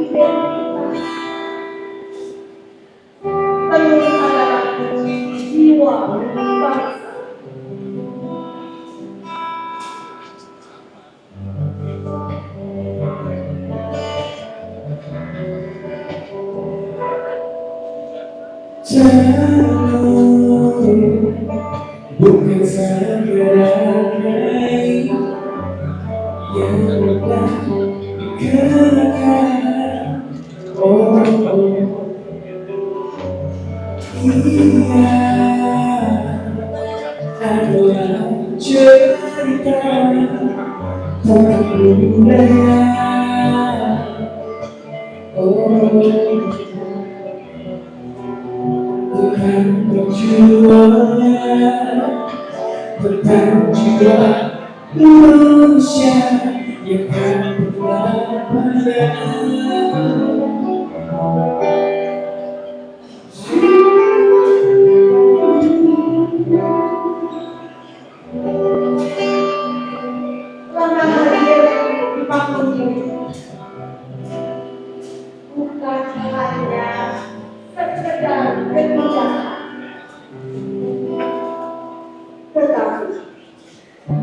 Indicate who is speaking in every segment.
Speaker 1: identitas. Tenun adalah jiwa bangsa.
Speaker 2: Bukan sebagai yang mudah dikenakan. Oh, iya adalah cerita budaya. Oh, Tuhan berjuang tentang jiwa Indonesia yang kan berlapan.
Speaker 1: Langkah hadir di panggung ini bukan hanya sekedar kebijakan, tetapi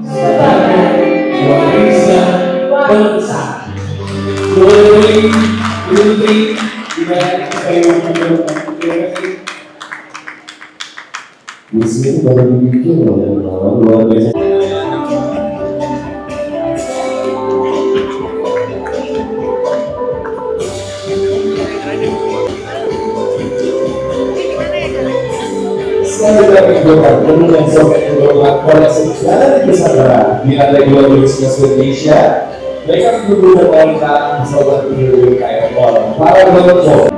Speaker 1: sebagai
Speaker 2: Warisan bangsa. Boleh berhenti di mana saya di sini baru dibikin oleh orang luar biasa. Sekali lagi doa kemudian sobat doa koleksi dari Nusantara di lantai 2 Universitas Indonesia. Mereka menggunakan wanita sobat penduduk KM para kelompok.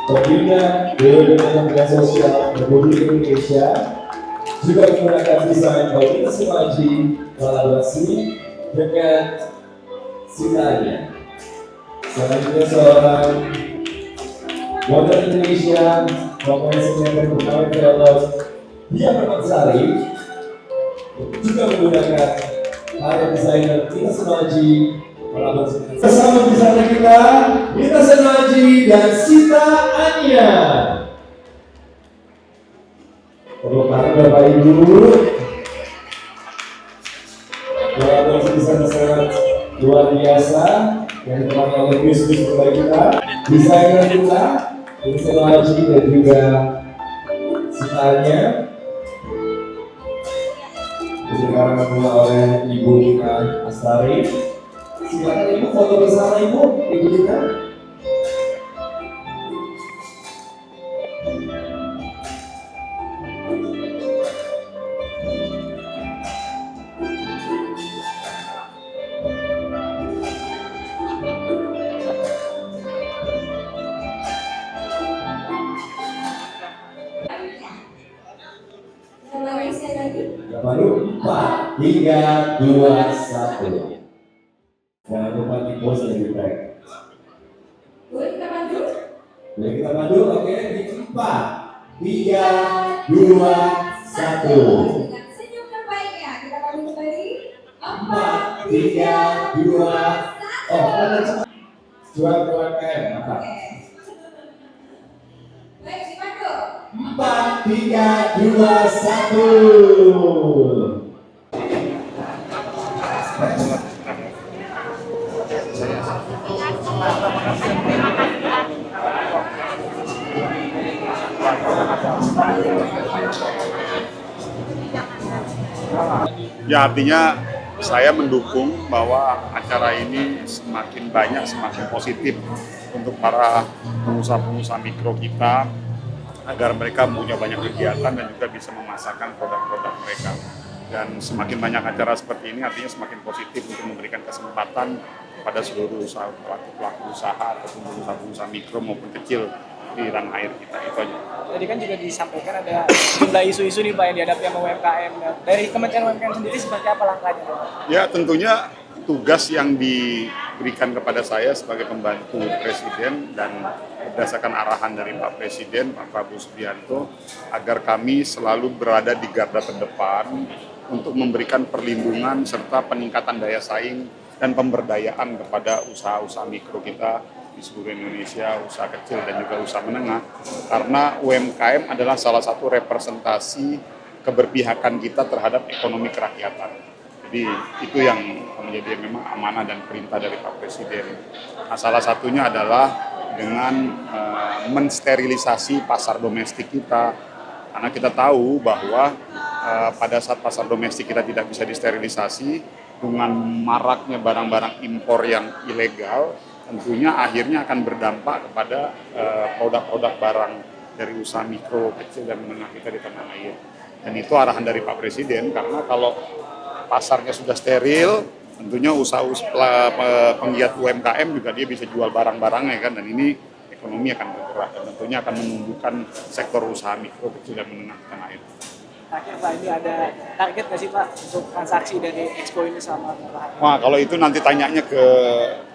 Speaker 2: Pembina Dewan Pembinaan Sosial Republik Indonesia juga menggunakan desain Baginda Sumaji kolaborasi dengan Sitanya. Selanjutnya seorang model Indonesia profesi yang berpengalaman dalam dia Permatsari juga menggunakan karya desainer Baginda Sumaji kolaborasi bersama desainer kita Baginda Sumaji dan Sita Anya. Perlukan Bapak Ibu, kolaborasi desainer sangat luar biasa yang telah oleh bisnis terbaik kita, desainer kita, Sumaji dan juga Sitanya. Sekarang kedua oleh Ibu Nika Astari. Silakan Ibu foto bersama Ibu kita. Baru 4, 3, 2, 1. Jangan lupa di post dan di tag.
Speaker 1: boleh kita maju?
Speaker 2: Boleh kita maju, oke? Di 4, 3, 2, 1.
Speaker 1: Dengan senyum terbaiknya kita maju kembali.
Speaker 2: 4, 3, 2, oh, ada jual KM, apa?
Speaker 1: Baik, dimaju.
Speaker 2: 4, 3, 2, 1.
Speaker 3: Ya artinya saya mendukung bahwa acara ini semakin banyak, semakin positif untuk para pengusaha-pengusaha mikro kita, agar mereka punya banyak kegiatan dan juga bisa memasarkan produk-produk mereka. Dan semakin banyak acara seperti ini artinya semakin positif untuk memberikan kesempatan pada seluruh pelaku-pelaku usaha ataupun pengusaha-pengusaha mikro maupun kecil di tanah air kita. Itu aja.
Speaker 4: Tadi kan juga disampaikan ada jumlah isu-isu nih Pak yang dihadapi sama UMKM. Dari Kementerian UMKM sendiri seperti apa langkahnya Pak?
Speaker 3: Ya tentunya tugas yang diberikan kepada saya sebagai pembantu Presiden dan berdasarkan arahan dari Pak Presiden, Pak Prabowo Subianto, agar kami selalu berada di garda terdepan untuk memberikan perlindungan serta peningkatan daya saing dan pemberdayaan kepada usaha-usaha mikro kita di seluruh Indonesia, usaha kecil dan juga usaha menengah, karena UMKM adalah salah satu representasi keberpihakan kita terhadap ekonomi kerakyatan. Jadi itu yang menjadi memang amanah dan perintah dari Pak Presiden. Nah, salah satunya adalah dengan mensterilisasi pasar domestik kita, karena kita tahu bahwa pada saat pasar domestik kita tidak bisa disterilisasi dengan maraknya barang-barang impor yang ilegal, tentunya akhirnya akan berdampak kepada produk-produk barang dari usaha mikro, kecil, dan menengah kita di tanah air. Dan itu arahan dari Pak Presiden, karena kalau pasarnya sudah steril, tentunya penggiat UMKM juga dia bisa jual barang-barangnya kan, dan ini ekonomi akan bergerak dan tentunya akan menumbuhkan sektor usaha mikro, kecil, dan menengah di tanah air.
Speaker 4: Terakhir Pak, ini ada target nggak sih Pak untuk transaksi dari Expo ini sama Pak?
Speaker 3: Wah, kalau itu nanti tanyanya ke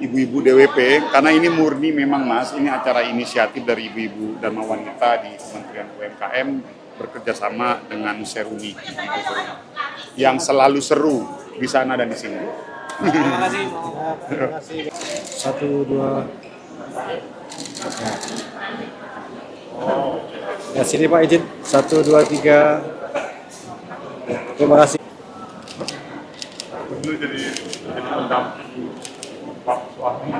Speaker 3: ibu-ibu DWP, karena ini murni memang Mas, ini acara inisiatif dari ibu-ibu dan wanita di Kementerian UMKM bekerjasama dengan Seruni yang selalu seru di sana dan di sini.
Speaker 4: Terima kasih Pak.
Speaker 5: Terima kasih. 1, 2. Ya sini Pak izin. 1, 2, 3. Terima kasih.
Speaker 3: Dulu jadi pendamping Pak Suami.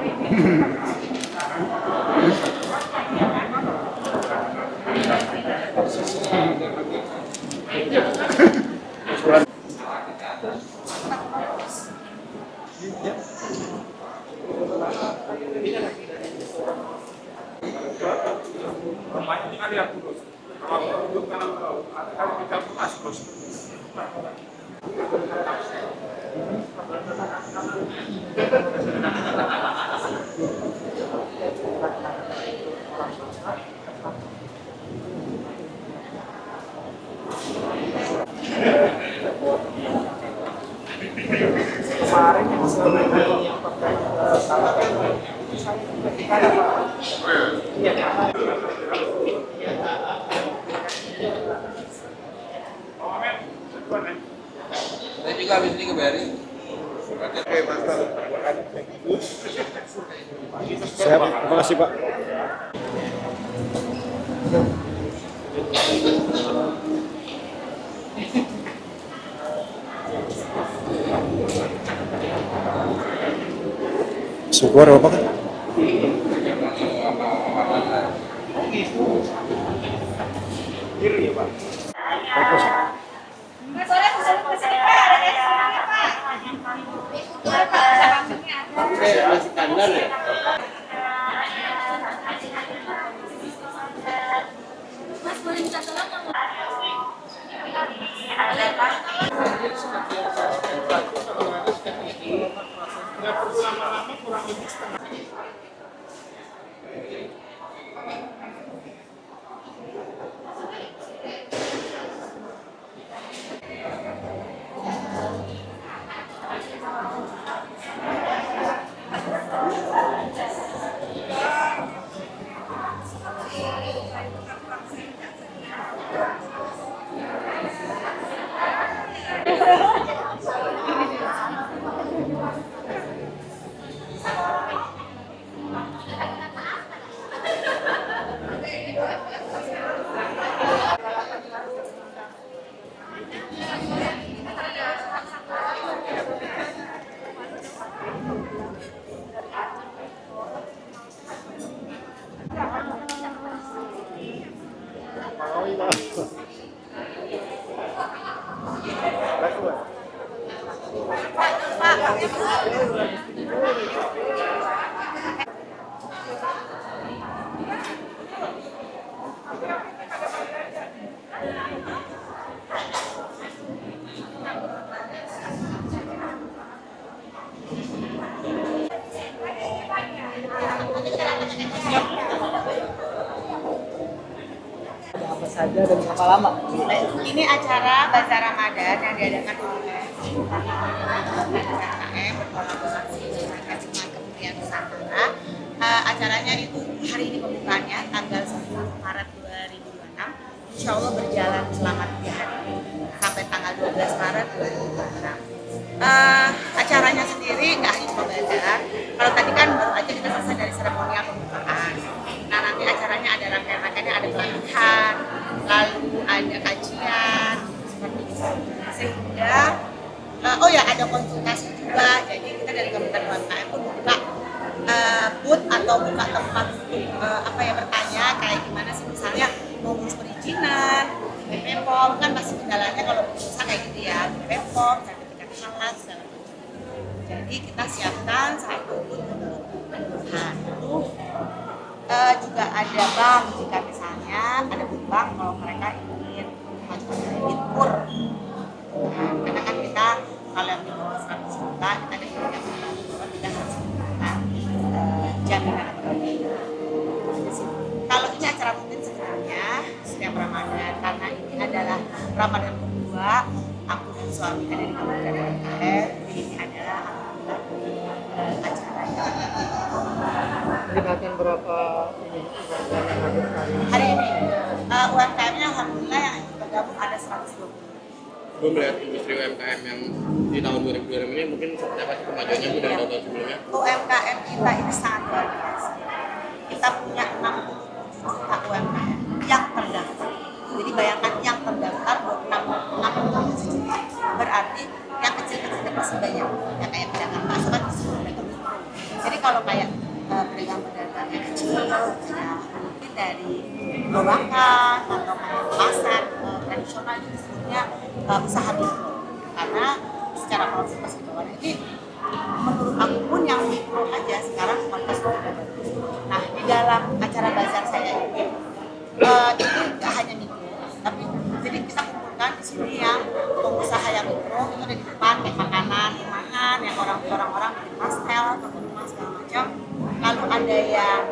Speaker 4: Kemarin yang selama ini
Speaker 6: Saya juga habis ini kebayarin.
Speaker 5: Siap. Terima kasih Pak. Syukur apa kan?
Speaker 1: Mas Soleh bisa ke sini Pak, ada eksponya Pak. Boleh Pak, ada kambingnya.
Speaker 6: Masih kandang ya?
Speaker 1: Mas boleh minta tolong nggak?
Speaker 4: Ada apa saja dan berapa lama?
Speaker 1: Ini acara Bazar Ramadan yang diadakan oleh UMKM berkolaborasi dengan Kementerian Nusantara. Acaranya itu hari ini pembukaannya tanggal 10 Maret 2026. Insya Allah berjalan selama 3 hari sampai tanggal 12 Maret 2026. Acaranya sendiri nggak hanya cuma bazar. Kalau tadi kan baru aja kita selesai dari seremonial pembukaan. Nah nanti acaranya ada rangkaian-rangkaiannya, ada pelatihan, lalu ada kajian seperti itu. Sehingga oh ya ada konsultasi juga. Jadi kita dari Kementerian UMKM itu buka booth atau buka tempat untuk bertanya kayak gimana sih misalnya mau ngurus perizinan, BPOM kan masih kendalanya kalau usaha kayak gitu ya, BPOM, sertifikat halal segala macam. Jadi kita siapkan satu booth untuk penyuluhan. Lalu juga ada bank jika misalnya ada bank kalau mereka ingin mengajukan kredit kur. Karena kan kita kalau yang di bawah 100 juta kita ada yang kita harus menggunakan jaminan atau tidak. Kalau ini acara rutin sebenarnya setiap Ramadan karena ini adalah Ramadan kedua aku dan suami dari Kementerian UMKM. Ini adalah acaranya.
Speaker 4: Melibatkan berapa ini UMKM yang hadir
Speaker 1: Hari ini UMKM-nya alhamdulillah yang bergabung ada 120.
Speaker 6: Gue melihat industri UMKM yang di tahun 2020 ini mungkin seperti apa sih kemajuannya Bu dari tahun-tahun sebelumnya?
Speaker 1: UMKM kita ini sangat luar biasa. Kita punya 60 juta UMKM yang terdaftar. Jadi bayangkan yang terdaftar 60 juta. Berarti yang kecil-kecil masih banyak. Ya kayak pedagang bakso kan disebut pedagang mikro. Jadi kalau kayak pedagang-pedagang yang kecil ya mungkin dari gerobakan atau kayak pasar tradisional itu disebutnya usaha mikro. Karena secara konsep masih di bawah ini menurut aku pun yang mikro aja sekarang kualitas sudah bagus. Nah di dalam acara bazar saya ini nggak hanya mikro, tapi jadi kita kumpulkan di sini yang pengusaha yang mikro itu ada di depan kayak makanan, rumahan, yang orang-orang bikin pastel, toko rumah segala macam. Lalu ada yang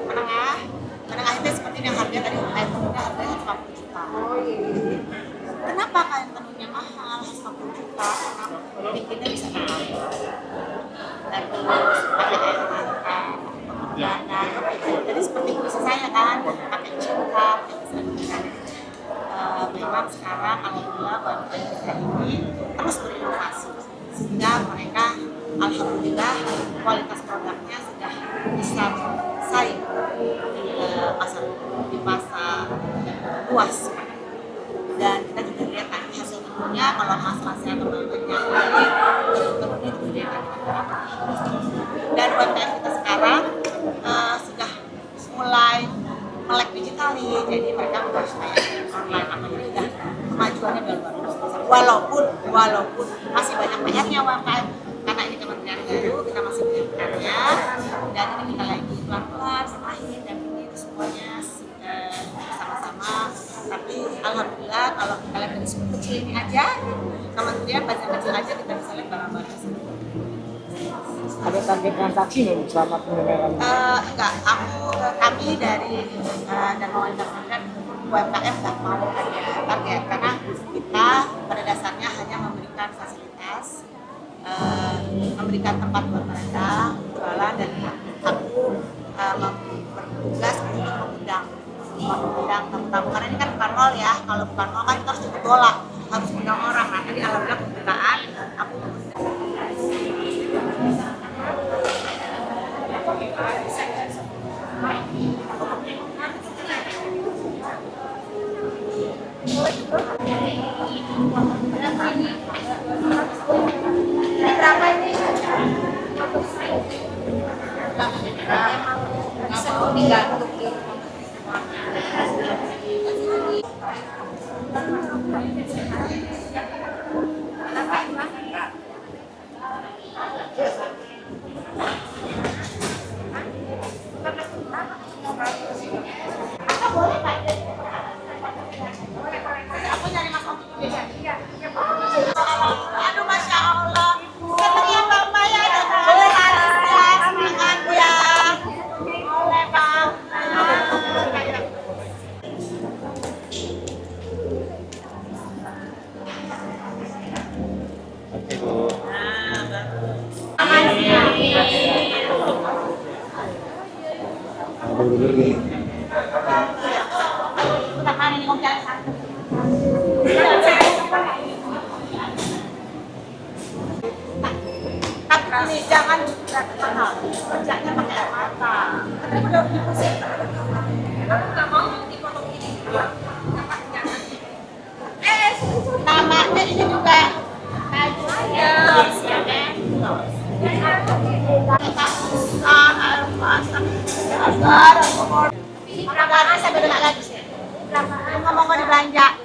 Speaker 1: menengah itu seperti yang harga tadi kain tenunnya harganya 150 juta. Kenapa kain tenunnya mahal 150 juta? Karena bikinnya bisa terlalu. Dan terus pakai air mata. Nah, jadi seperti kursi saya kan, pakai cingkrang, memang sekarang alhamdulillah UMKM kita ini terus berinovasi sehingga mereka alhamdulillah kualitas produknya sudah bisa bersaing di pasar luas. Dan kita juga lihat nanti hasil tentunya kalau mas-masnya teman-temannya tentunya itu dia akan dan UMKM kita sekarang sudah mulai melek digital nih, jadi mereka buat kayak online apa jadi udah kemajuannya udah luar biasa. Walaupun masih banyak-banyaknya UMKM karena ini kementerian baru kita masih menyiapkannya dan ini kita lagi pelan-pelan semahin dan ini semuanya sama-sama. Tapi alhamdulillah kalau kita lihat dari sumber kecil ini aja kementerian bazar kecil aja kita bisa lihat barang-barang
Speaker 4: ada target transaksi nggak selama penyelenggaraan?
Speaker 1: Enggak, kami dari dan kementerian UMKM nggak mau ada target karena kita pada dasarnya hanya memberikan fasilitas, memberikan tempat buat mereka jualan dan aku bertugas untuk mengundang tamu-tamu karena ini kan bukan mall ya, kalau bukan mall kan kita harus jemput bola, harus undang orang. Nah tadi alhamdulillah pembukaan aku berapa ini? Bisa digantung di aku nyari mas om dulu ya. Aduh masya Allah, seneng ya Mbak Maya dan semangat ya.
Speaker 5: bener nih.
Speaker 1: Kita kan ini ngomong jalan satu. Tapi ini jangan mahal, kerjanya pakai air mata. Tapi udah pusing. Nggak mau dipotong ini. Namanya ini juga Apakah saya berenang lagi sih? Ngomong mau dibelanja.